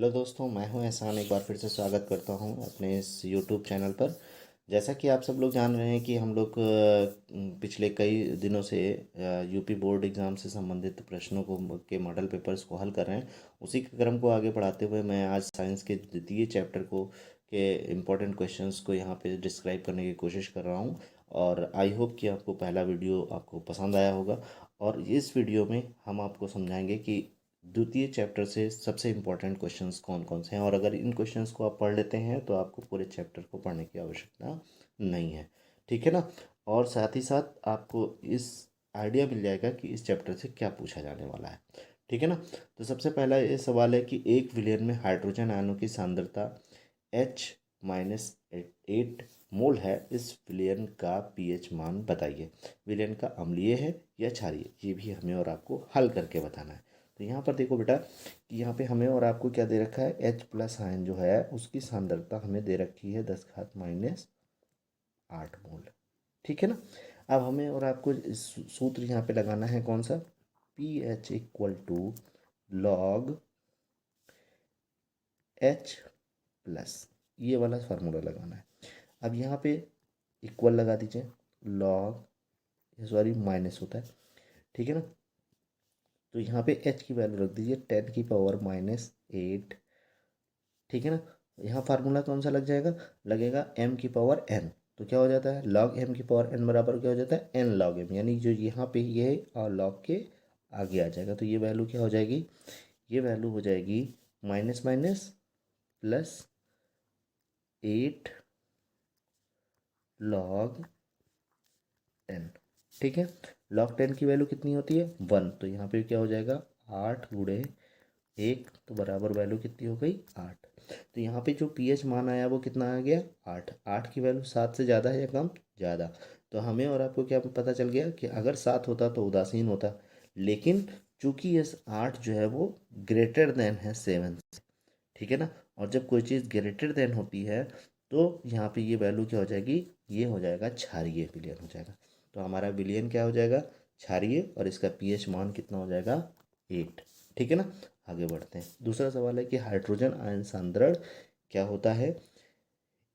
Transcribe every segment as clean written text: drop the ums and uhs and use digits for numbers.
Hello दोस्तों, मैं हूं एहसान। एक बार फिर से स्वागत करता हूं अपने इस यूट्यूब चैनल पर। जैसा कि आप सब लोग जान रहे हैं कि हम लोग पिछले कई दिनों से यूपी बोर्ड एग्ज़ाम से संबंधित प्रश्नों को के मॉडल पेपर्स को हल कर रहे हैं। उसी के क्रम को आगे बढ़ाते हुए मैं आज साइंस के द्वितीय चैप्टर को के इम्पोर्टेंट क्वेश्चंस को यहाँ पे डिस्क्राइब करने की कोशिश कर रहा हूँ। और आई होप कि आपको पहला वीडियो आपको पसंद आया होगा। और इस वीडियो में हम आपको समझाएंगे कि द्वितीय चैप्टर से सबसे इम्पोर्टेंट क्वेश्चंस कौन कौन से हैं, और अगर इन क्वेश्चंस को आप पढ़ लेते हैं तो आपको पूरे चैप्टर को पढ़ने की आवश्यकता नहीं है। ठीक है ना। और साथ ही साथ आपको इस आइडिया मिल जाएगा कि इस चैप्टर से क्या पूछा जाने वाला है। ठीक है ना। तो सबसे पहला ये सवाल है कि एक विलयन में हाइड्रोजन आयनों की सांद्रता H-8 मोल है। इस विलयन का पीएच मान बताइए। विलयन का अम्लीय है या क्षारीय, ये भी हमें और आपको हल करके बताना है। तो यहाँ पर देखो बेटा कि यहाँ पे हमें और आपको क्या दे रखा है, H प्लस आयन जो है उसकी सांद्रता हमें दे रखी है 10⁻⁸ मोल। ठीक है ना। अब हमें और आपको इस सूत्र यहाँ पे लगाना है कौन सा, pH equal to log H plus, ये वाला फार्मूला लगाना है। अब यहाँ पे इक्वल लगा दीजिए, लॉग सॉरी माइनस होता है। ठीक है ना। तो यहाँ पे h की वैल्यू रख दीजिए 10⁻⁸। ठीक है ना। यहाँ फार्मूला कौन सा लग जाएगा, लगेगा m⁻n। तो क्या हो जाता है, log m⁻n बराबर क्या हो जाता है, n log m, यानी जो यहाँ पे ये है और log के आगे आ जाएगा। तो ये वैल्यू क्या हो जाएगी, ये वैल्यू हो जाएगी माइनस माइनस प्लस 8 log 10। ठीक है। log 10 की वैल्यू कितनी होती है, 1। तो यहाँ पे क्या हो जाएगा, 8 × 1, तो बराबर वैल्यू कितनी हो गई, 8। तो यहाँ पे जो पीएच मान आया वो कितना आ गया, 8। 8 की वैल्यू 7 से ज़्यादा है या कम, ज़्यादा। तो हमें और आपको क्या पता चल गया कि अगर 7 होता तो उदासीन होता, लेकिन चूंकि ये 8 जो है वो ग्रेटर देन है 7 से। ठीक है ना। और जब कोई चीज़ ग्रेटर देन होती है तो यहाँ पे ये वैल्यू क्या हो जाएगी, ये हो जाएगा क्षारीय विलयन हो जाएगा। तो हमारा विलयन क्या हो जाएगा, क्षारीय, और इसका पीएच मान कितना हो जाएगा, 8। ठीक है ना। आगे बढ़ते हैं। दूसरा सवाल है कि हाइड्रोजन आयन सांद्रण क्या होता है।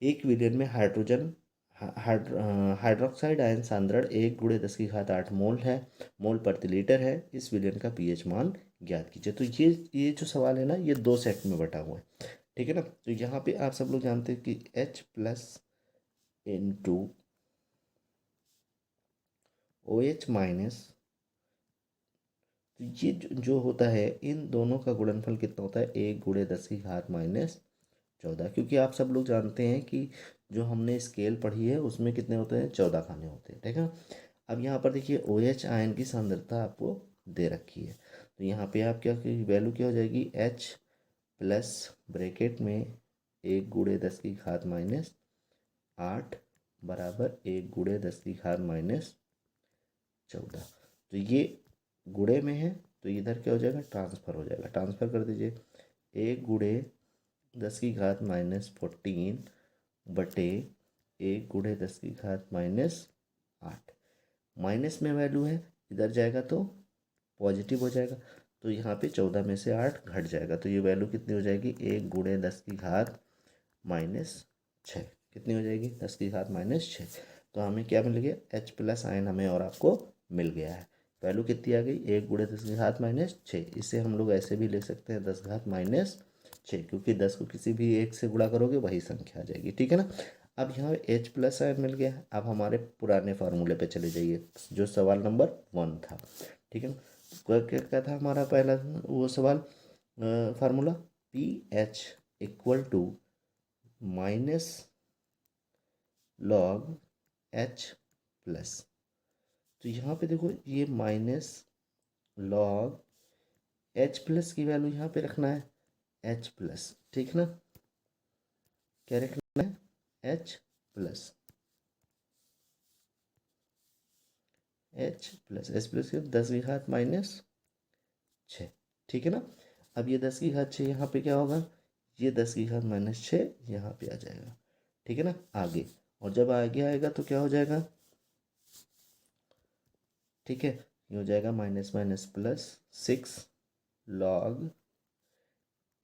एक विलयन में हाइड्रोजन हाइड्रोक्साइड आयन सांद्रण 1 × 10⁸ मोल है, मोल प्रति लीटर है। इस विलयन का पीएच मान ज्ञात कीजिए। तो ये जो सवाल है ना, ये दो सेट में बटा हुआ है। ठीक है ना। तो यहाँ पे आप सब लोग जानते हैं कि H plus into OH minus, तो ये जो होता है इन दोनों का गुणनफल कितना होता है, 1 × 10⁻14। क्योंकि आप सब लोग जानते हैं कि जो हमने स्केल पढ़ी है उसमें कितने होते हैं, 14 खाने होते हैं। ठीक है। अब यहाँ पर देखिए OH आयन की सांद्रता आपको दे रखी है। तो यहाँ पे आप क्या वैल्यू क्या हो जाएगी, H प्लस ब्रैकेट में 1 × 10⁻⁸ बराबर 1 × 10⁻14। तो ये गुणे में है तो इधर क्या हो जाएगा, ट्रांसफ़र हो जाएगा। ट्रांसफ़र कर दीजिए, 1 × 10⁻14 बटे 1 × 10⁻8। माइनस में वैल्यू है, इधर जाएगा तो पॉजिटिव हो जाएगा। तो यहाँ पे 14 में से 8 घट जाएगा। तो ये वैल्यू कितनी हो जाएगी, 1 × 10⁻⁶ कितनी हो जाएगी, 10⁻⁻6। तो हमें क्या मिल गया, H प्लस आयन हमें और आपको मिल गया है। वैल्यू कितनी आ गई, 1 × 10⁻⁶। इसे हम लोग ऐसे भी ले सकते हैं 10⁻⁶, क्योंकि 10 को किसी भी एक से गुणा करोगे वही संख्या आ जाएगी। ठीक है ना। अब यहाँ H प्लस आयन मिल गया। अब हमारे पुराने फार्मूले पे चले जाइए, जो सवाल नंबर 1 था। ठीक है ना। क्या क्या था हमारा पहला वो सवाल, formula pH equal to minus log H plus. तो यहाँ पे देखो ये माइनस लॉग H प्लस की वैल्यू यहाँ पे रखना है H प्लस। ठीक है ना, क्या रखना है, H प्लस, H प्लस 10⁻⁻6। ठीक है ना। अब ये 10⁻6 यहाँ पे क्या होगा, ये 10⁻⁻6 यहाँ पे आ जाएगा। ठीक है ना। आगे, और जब आगे आएगा तो क्या हो जाएगा, ठीक है, ये हो जाएगा माइनस माइनस प्लस 6 log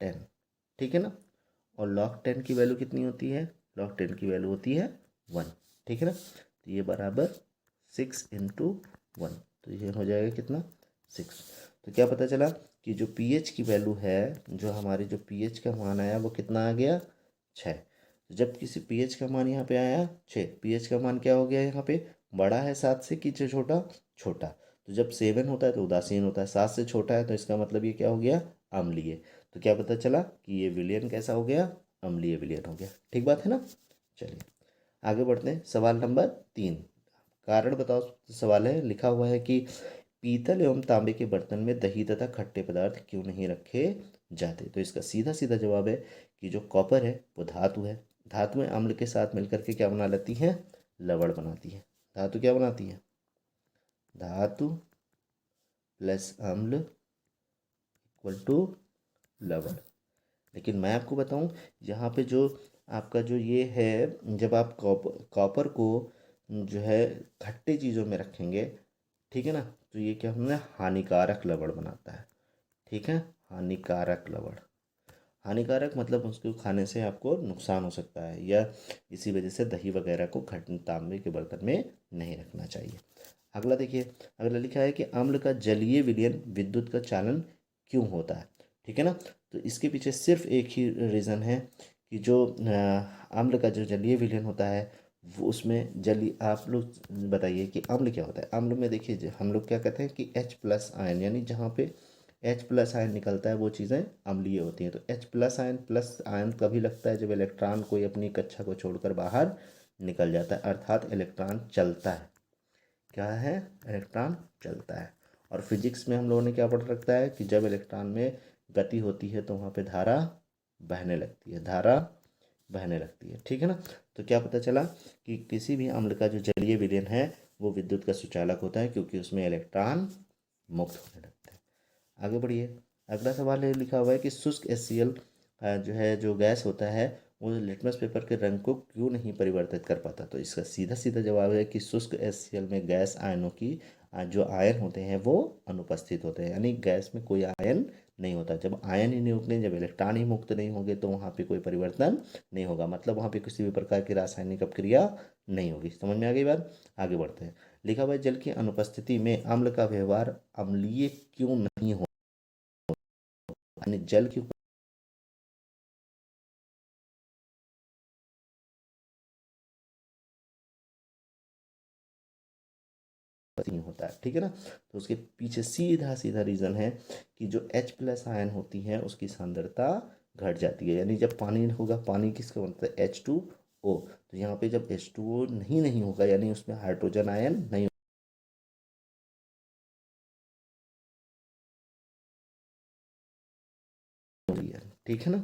10। ठीक है ना। और log 10 की वैल्यू कितनी होती है, log 10 की वैल्यू होती है 1, ठीक है ना। तो ये बराबर 6 × 1, तो ये हो जाएगा कितना 6। तो क्या पता चला कि जो पीएच की वैल्यू है, जो हमारी जो पीएच का मान आया वो कितना आ गया 6। तो जब किसी पीएच का मान यहाँ पे आया 6, पीएच का मान क्या हो गया यहाँ पे, बड़ा है 7 से कि जो छोटा, छोटा। तो जब 7 होता है तो उदासीन होता है, 7 से छोटा है तो इसका मतलब ये क्या हो गया, अम्लीय। तो क्या पता चला कि ये विलयन कैसा हो गया, अम्लीय विलयन हो गया। ठीक बात है ना। चलिए आगे बढ़ते हैं। सवाल नंबर 3, कारण बताओ। सवाल है, लिखा हुआ है कि पीतल एवं तांबे के बर्तन में दही तथा खट्टे पदार्थ क्यों नहीं रखे जाते। तो इसका सीधा सीधा जवाब है कि जो कॉपर है वो धातु है, धातुएं अम्ल के साथ मिलकर के क्या बना लेती हैं, लवण बनाती है। धातु क्या बनाती है, धातु प्लस अम्ल इक्वल टू लवण। लेकिन मैं आपको बताऊं, यहाँ पे जो आपका जो ये है, जब आप कॉपर को जो है खट्टे चीज़ों में रखेंगे, ठीक है ना, तो ये क्या हमने हानिकारक लवण बनाता है। ठीक है, हानिकारक लवण, हानिकारक मतलब उसको खाने से आपको नुकसान हो सकता है, या इसी वजह से दही वगैरह को तांबे के बर्तन में नहीं रखना चाहिए। अगला देखिए, अगला लिखा है कि अम्ल का जलीय विलयन विद्युत का चालन क्यों होता है। ठीक है ना। तो इसके पीछे सिर्फ एक ही रीज़न है कि जो अम्ल का जो जलीय विलयन होता है वो उसमें जली, आप लोग बताइए कि अम्ल क्या होता है। अम्ल में देखिए हम लोग क्या कहते हैं कि H+ आयन, यानी जहाँ पे H+ आयन निकलता है वो चीज़ें अम्लीय होती हैं। तो H+ आयन प्लस आयन तभी लगता है जब इलेक्ट्रॉन कोई अपनी कक्षा को छोड़कर बाहर निकल जाता है, अर्थात इलेक्ट्रॉन चलता है। क्या है, इलेक्ट्रॉन चलता है। और फिजिक्स में हम लोगों ने क्या पढ़ रखता है कि जब इलेक्ट्रॉन में गति होती है तो वहाँ पे धारा बहने लगती है, धारा बहने लगती है। ठीक है ना। तो क्या पता चला कि किसी भी अम्ल का जो जलीय विलयन है वो विद्युत का सुचालक होता है, क्योंकि उसमें इलेक्ट्रॉन मुक्त होने लगते हैं। आगे बढ़िए। अगला सवाल है, लिखा हुआ है कि शुष्क HCl जो है, जो गैस होता है, वो लिटमस पेपर के रंग को क्यों नहीं परिवर्तित कर पाता। तो इसका सीधा सीधा जवाब है कि शुष्क HCl में गैस आयनों की जो आयन होते हैं वो अनुपस्थित होते हैं, यानी गैस में कोई आयन नहीं होता। जब आयन ही नहीं होंगे, जब इलेक्ट्रॉन ही मुक्त नहीं होंगे, तो वहाँ पे कोई परिवर्तन नहीं होगा, मतलब वहाँ पे किसी भी प्रकार की रासायनिक अपक्रिया नहीं होगी। समझ में आ गई बात। आगे बढ़ते हैं। लिखा हुआ है, जल की अनुपस्थिति में अम्ल का व्यवहार अम्लीय क्यों नहीं हो, यानी जल की नहीं होता है। ठीक है ना। तो उसके पीछे सीधा सीधा रीज़न है कि जो H+ आयन होती है उसकी सांद्रता घट जाती है, यानी जब पानी होगा, पानी किसका बनता है, H2O। तो यहाँ पे जब H2O नहीं नहीं होगा, यानी उसमें हाइड्रोजन आयन नहीं होगी है। ठीक है ना।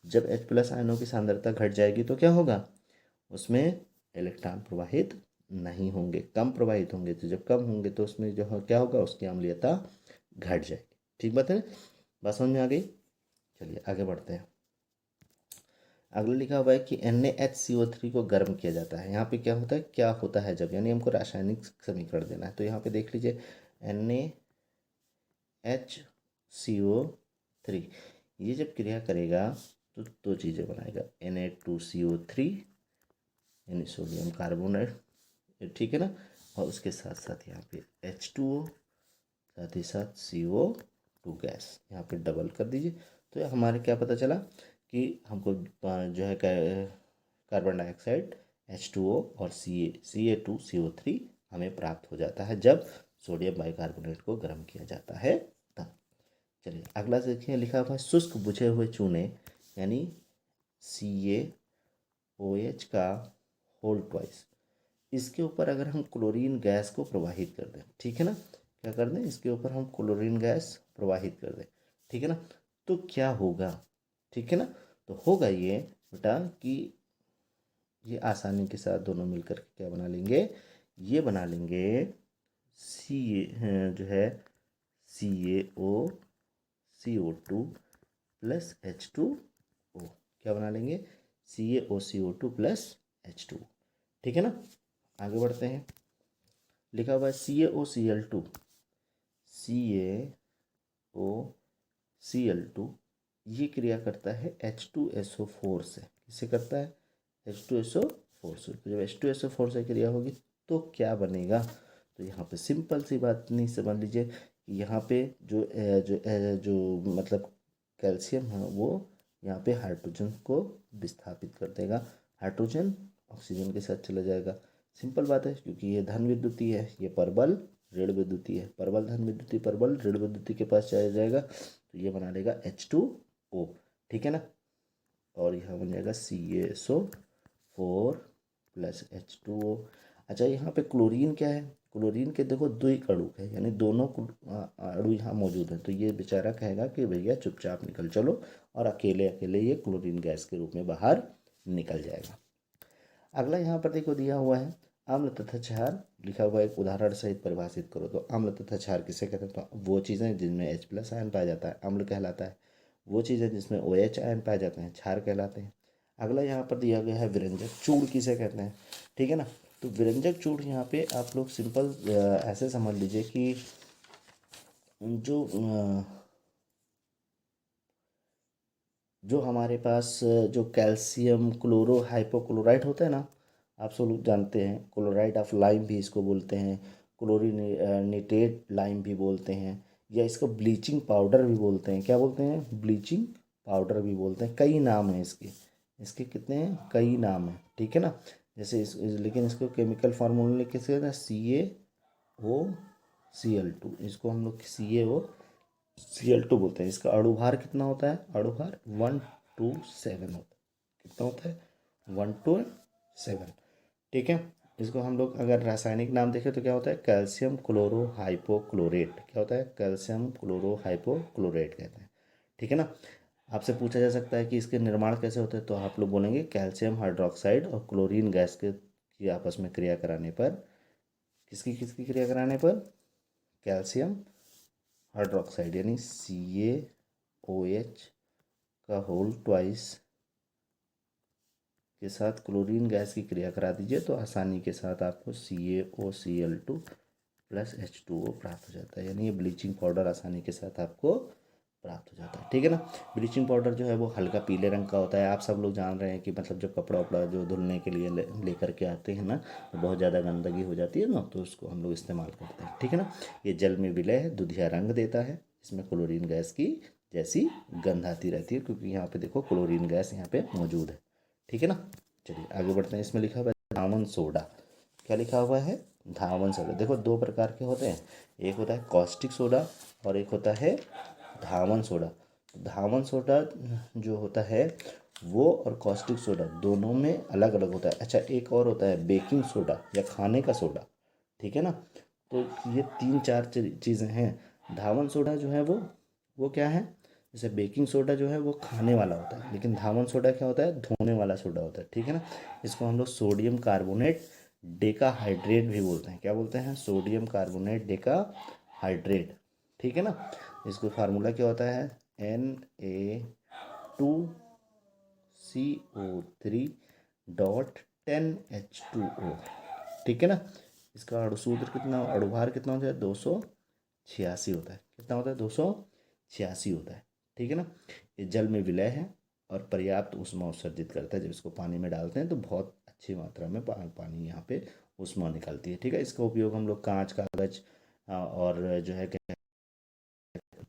जब H+ आयनों की सांद्रता घट जाएगी तो क्या होगा, उसमें इलेक्ट्रॉन प्रवाहित नहीं होंगे, कम प्रवाहित होंगे। तो जब कम होंगे तो उसमें जो क्या होगा, उसकी अम्लीयता घट जाएगी। ठीक बात है ना, बात समझ में आ गई। चलिए आगे बढ़ते हैं। अगला लिखा हुआ है कि NaHCO3 को गर्म किया जाता है। यहाँ पे क्या होता है, क्या होता है जब, यानी हमको रासायनिक समीकरण देना है। तो यहाँ पे देख लीजिए, NaHCO3 ये जब क्रिया करेगा तो दो चीज़ें बनाएगा, Na2CO3 यानी सोडियम कार्बोनेट, ठीक है ना। और उसके साथ साथ यहाँ पे H2O, साथ ही साथ CO2 गैस यहाँ पे डबल कर दीजिए। तो हमारे क्या पता चला कि हमको जो है कार्बन डाइऑक्साइड H2O और Ca2CO3 हमें प्राप्त हो जाता है जब सोडियम बाइकार्बोनेट को गर्म किया जाता है तब। चलिए अगला देखिए, लिखा हुआ है शुष्क बुझे हुए चूने यानी CaOH का होल ट्वाइस, इसके ऊपर अगर हम क्लोरीन गैस को प्रवाहित कर दें, ठीक है ना, क्या कर दें, इसके ऊपर हम क्लोरीन गैस प्रवाहित कर दें, ठीक है ना, तो क्या होगा। ठीक है ना। तो होगा ये बेटा कि ये आसानी के साथ दोनों मिलकर के क्या बना लेंगे, ये बना लेंगे सी जो है CaO CO2 प्लस H2O, क्या बना लेंगे, CaOCO2 प्लस H2। ठीक है ना। आगे बढ़ते हैं। लिखा हुआ है CaOCl2, CaOCl2 ये क्रिया करता है H2SO4 से। किससे करता है? H2SO4 से। तो जब H2SO4 से क्रिया होगी तो क्या बनेगा? तो यहाँ पे सिंपल सी बात नहीं, समझ लीजिए कि यहाँ पे जो मतलब कैल्शियम है वो यहाँ पे हाइड्रोजन को विस्थापित कर देगा, हाइड्रोजन ऑक्सीजन के साथ चला जाएगा। सिंपल बात है, क्योंकि ये धन विद्युतीय है, ये परबल ऋण विद्युतीय है। परबल धन विद्युतीय, परबल ऋण विद्युतीय के पास चला जाएगा तो ये बना लेगा H2O। ठीक है ना? और यहाँ बन जाएगा CaSO4 प्लस H2O। अच्छा, यहाँ पे क्लोरीन क्या है? क्लोरीन के देखो दो ही अणु है, यानी दोनों अणु यहाँ मौजूद हैं। तो ये बेचारा कहेगा कि भैया चुपचाप निकल चलो, और अकेले अकेले ये क्लोरीन गैस के रूप में बाहर निकल जाएगा। अगला यहाँ पर देखो दिया हुआ है अम्ल तथा क्षार, लिखा हुआ है, एक उदाहरण सहित परिभाषित करो। तो अम्ल तथा क्षार किसे कहते हैं? तो वो चीज़ें जिनमें H+ आयन पाया जाता है अम्ल कहलाता है। वो चीज़ें जिसमें OH आयन पाए जाते हैं क्षार कहलाते हैं। अगला यहाँ पर दिया गया है विरंजक चूड़ किसे कहते हैं? ठीक है ना? तो विरंजक चूड़ यहाँ पे आप लोग सिंपल ऐसे समझ लीजिए कि जो हमारे पास जो कैल्शियम क्लोरो हाइपोक्लोराइट होता है ना, आप सब लोग जानते हैं, क्लोराइड ऑफ लाइम भी इसको बोलते हैं, क्लोरिनेटेड लाइम भी बोलते हैं, या इसको ब्लीचिंग पाउडर भी बोलते हैं। क्या बोलते हैं? ब्लीचिंग पाउडर भी बोलते हैं। कई नाम हैं इसके, इसके कितने हैं? कई नाम हैं। ठीक है ना? जैसे लेकिन इसको केमिकल फार्मूला किसके कहते हैं? CaOCl2। इसको हम लोग CaOCl2 बोलते हैं। इसका अणुभार कितना होता है? अणुभार 127 होता है। कितना होता है? 127। ठीक है। इसको हम लोग अगर रासायनिक नाम देखें तो क्या होता है? Calcium chloro हाइपोक्लोरेट। क्या होता है? कैल्शियम क्लोरो हाइपोक्लोरेट कहते हैं। ठीक है ना? आपसे पूछा जा सकता है कि इसके निर्माण कैसे होते हैं, तो आप लोग बोलेंगे कैल्शियम हाइड्रोक्साइड और क्लोरीन गैस के की आपस में क्रिया कराने पर, किसकी किसकी क्रिया कराने पर? कैल्शियम हाइड्रोक्साइड यानी CaOH का होल ट्वाइस के साथ क्लोरीन गैस की क्रिया करा दीजिए तो आसानी के साथ आपको CaOCl2 प्लस H2O प्राप्त हो जाता है। यानी ये ब्लीचिंग पाउडर आसानी के साथ आपको प्राप्त हो जाता है। ठीक है ना? ब्लीचिंग पाउडर जो है वो हल्का पीले रंग का होता है। आप सब लोग जान रहे हैं कि मतलब जब कपड़ा वपड़ा जो धुलने के लिए लेकर के आते हैं ना, तो बहुत ज़्यादा गंदगी हो जाती है ना, तो उसको हम लोग इस्तेमाल करते हैं। ठीक है ना? ये जल में विलय है, दुधिया रंग देता है। इसमें क्लोरीन गैस की जैसी गंध आती रहती है, क्योंकि यहाँ पे देखो क्लोरीन गैस यहाँ पे मौजूद है। ठीक है ना? चलिए आगे बढ़ते हैं। इसमें लिखा हुआ है धामन सोडा। क्या लिखा हुआ है? धामन सोडा। देखो दो प्रकार के होते हैं, एक होता है कॉस्टिक सोडा और एक होता है धामन सोडा। धामन सोडा जो होता है वो और कॉस्टिक सोडा दोनों में अलग अलग होता है। अच्छा, एक और होता है बेकिंग सोडा या खाने का सोडा। ठीक है ना? तो ये तीन चार चीज़ें हैं। धामन सोडा जो है वो क्या है? जैसे बेकिंग सोडा जो है वो खाने वाला होता है, लेकिन धामन सोडा क्या होता है? धोने वाला सोडा होता है। ठीक है ना? इसको हम लोग सोडियम कार्बोनेट डेकाहाइड्रेट भी बोलते हैं। क्या बोलते हैं? Sodium carbonate decahydrate. ठीक है ना? इसको फार्मूला क्या होता है? Na2CO3.10H2O। ठीक है ना? इसका अणुसूत्र कितना, अणुभार कितना होता है? 286 होता है। कितना होता है? 286 होता है। ठीक है ना? ये जल में विलय है और पर्याप्त ऊष्मा उत्सर्जित करता है। जब इसको पानी में डालते हैं तो बहुत अच्छी मात्रा में पानी यहाँ पे ऊष्मा निकलती है। ठीक है? इसका उपयोग हम लोग कांच, कागज और जो है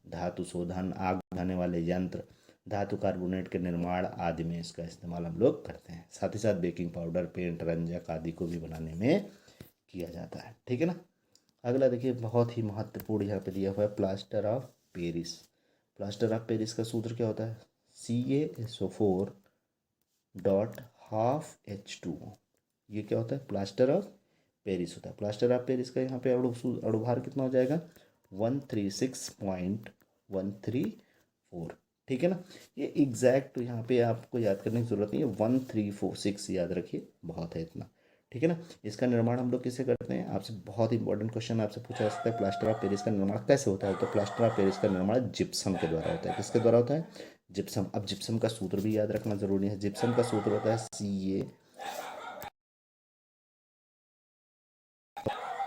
धातु शोधन, आग बुझाने वाले यंत्र, धातु कार्बोनेट के निर्माण आदि में इसका इस्तेमाल हम लोग करते हैं। साथ ही साथ बेकिंग पाउडर, पेंट, रंजक आदि को भी बनाने में किया जाता है। ठीक है ना? अगला देखिए, बहुत ही महत्वपूर्ण यहाँ पे दिया हुआ है plaster of Paris. Plaster of Paris का सूत्र क्या होता है? CaSO4.12H2O। ये क्या होता है? प्लास्टर ऑफ पेरिस होता है। प्लास्टर ऑफ पेरिस का यहाँ पे अणुभार कितना हो जाएगा? 136.134। ठीक है ना? ये एग्जैक्ट यहाँ पे आपको याद करने की जरूरत नहीं है, 1346 याद रखिए, बहुत है इतना। ठीक है ना? इसका निर्माण हम लोग किससे करते हैं? आपसे बहुत इंपॉर्टेंट क्वेश्चन आपसे पूछा जा सकता है, प्लास्टर ऑफ पेरिस का निर्माण कैसे होता है? तो प्लास्टर ऑफ पेरिस का निर्माण जिप्सम के द्वारा होता है। किसके द्वारा होता है? जिप्सम। अब जिप्सम का सूत्र भी याद रखना जरूरी है। जिप्सम का सूत्र होता है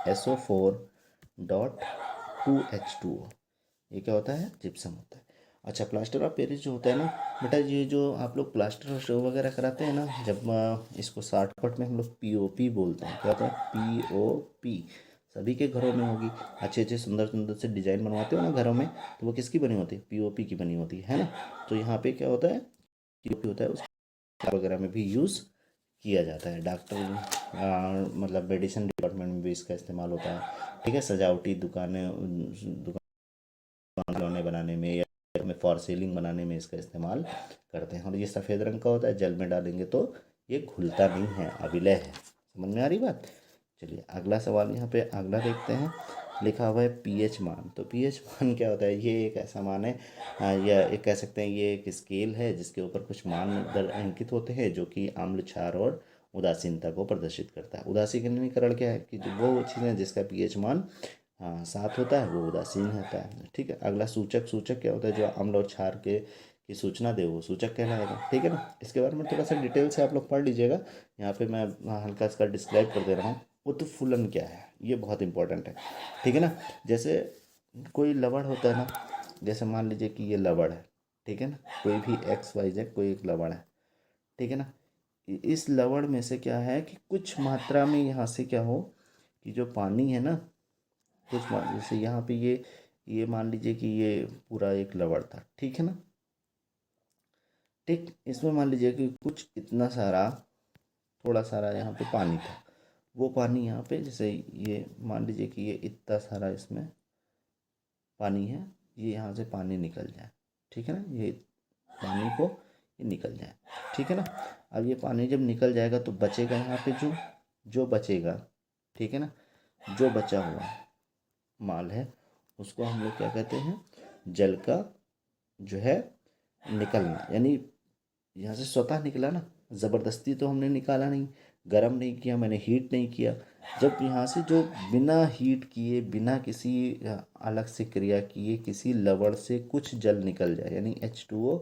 CaSO4.2H2O। ये क्या होता है? जिप्सम होता है। अच्छा, प्लास्टर ऑफ पेरिस जो होता है ना बेटा, ये जो आप लोग प्लास्टर ऑफ शो वगैरह कराते हैं ना, जब इसको शॉर्टकट में हम लोग पीओपी बोलते हैं। क्या होता है? पीओपी। सभी के घरों में होगी। अच्छे अच्छे सुंदर सुंदर से डिजाइन बनवाते हो ना घरों में, तो वो किसकी बनी होती है? पीओपी की बनी होती है ना। तो यहाँ पे क्या होता है? पीओपी होता है, उसको वगैरह में भी यूज़ किया जाता है। डॉक्टर मतलब मेडिसिन डिपार्टमेंट में भी इसका इस्तेमाल होता है। ठीक है, सजावटी दुकान खिलौने बनाने में या में फॉर सीलिंग बनाने में इसका इस्तेमाल करते हैं। और ये सफ़ेद रंग का होता है, जल में डालेंगे तो ये घुलता नहीं है, अविलय है। समझ में आ रही बात? चलिए अगला सवाल यहाँ पे अगला देखते हैं। लिखा हुआ है पीएच मान। तो पीएच मान क्या होता है? ये एक ऐसा मान है, या एक कह सकते हैं ये एक स्केल है जिसके ऊपर कुछ मान अंकित होते हैं, जो कि अम्ल, क्षार और उदासीनता को प्रदर्शित करता है। उदासीकरण क्या है? कि जो वो चीज़ें जिसका पीएच मान हाँ 7 होता है, वो उदासीन होता है। ठीक है, अगला सूचक। सूचक क्या होता है? जो अम्ल और क्षार के की सूचना दे वो सूचक कहलाएगा। ठीक है ना। इसके बारे में थोड़ा सा डिटेल से आप लोग पढ़ लीजिएगा। यहाँ पे मैं हल्का इसका डिस्क्राइब कर दे रहा हूँ। उत्फुलन क्या है? ये बहुत इंपॉर्टेंट है। ठीक है ना। जैसे कोई लवण होता है ना, जैसे मान लीजिए कि ये लवण है। ठीक है ना, कोई भी एक्स वाई जेड कोई एक लवण है। ठीक है ना। इस लवण में से क्या है कि कुछ मात्रा में यहाँ से क्या हो कि जो पानी है ना, कुछ मान जैसे यहाँ पे ये मान लीजिए कि ये पूरा एक लवण था। ठीक है ना। ठीक, इसमें मान लीजिए कि कुछ इतना सारा थोड़ा सारा यहाँ पे पानी था। वो पानी यहाँ पे जैसे ये मान लीजिए कि ये इतना सारा इसमें पानी है, ये यहाँ से पानी निकल जाए। ठीक है ना। ये पानी को ये निकल जाए। ठीक है ना। अब ये पानी जब निकल जाएगा तो बचेगा यहाँ पे जो जो बचेगा। ठीक है ना। जो बचा हुआ माल है उसको हम लोग क्या कहते हैं? जल का जो है निकलना, यानी यहाँ से स्वतः निकला ना, ज़बरदस्ती तो हमने निकाला नहीं, गर्म नहीं किया, मैंने हीट नहीं किया। जब यहाँ से जो बिना हीट किए, बिना किसी अलग से क्रिया किए किसी लवण से कुछ जल निकल जाए, यानी H2O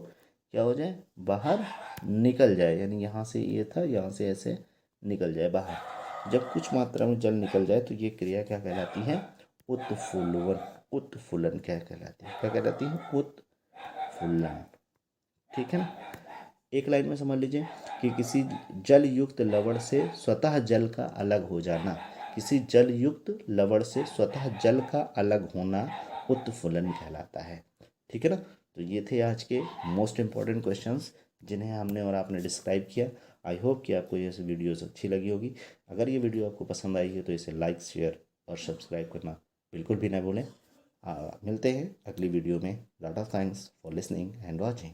क्या हो जाए? बाहर निकल जाए। यानी यहाँ से ये था, यहाँ से ऐसे निकल जाए बाहर। जब कुछ मात्रा में जल निकल जाए तो ये क्रिया क्या कहलाती है? उत्फुल्लन। उत्फुल्लन क्या कहलाती है? क्या कहलाती है? उत्फुल्लन। ठीक है ना। एक लाइन में समझ लीजिए कि किसी जल युक्त लवण से स्वतः जल का अलग हो जाना, किसी जल युक्त लवण से स्वतः जल का अलग होना उत्फुल्लन कहलाता है। ठीक है ना। तो ये थे आज के मोस्ट इम्पॉर्टेंट क्वेश्चंस जिन्हें हमने और आपने डिस्क्राइब किया। आई होप कि आपको ये वीडियोस अच्छी लगी होगी। अगर ये वीडियो आपको पसंद आई है तो इसे लाइक, शेयर और सब्सक्राइब करना बिल्कुल भी ना भूलें। मिलते हैं अगली वीडियो में। Lot of thanks for listening and watching.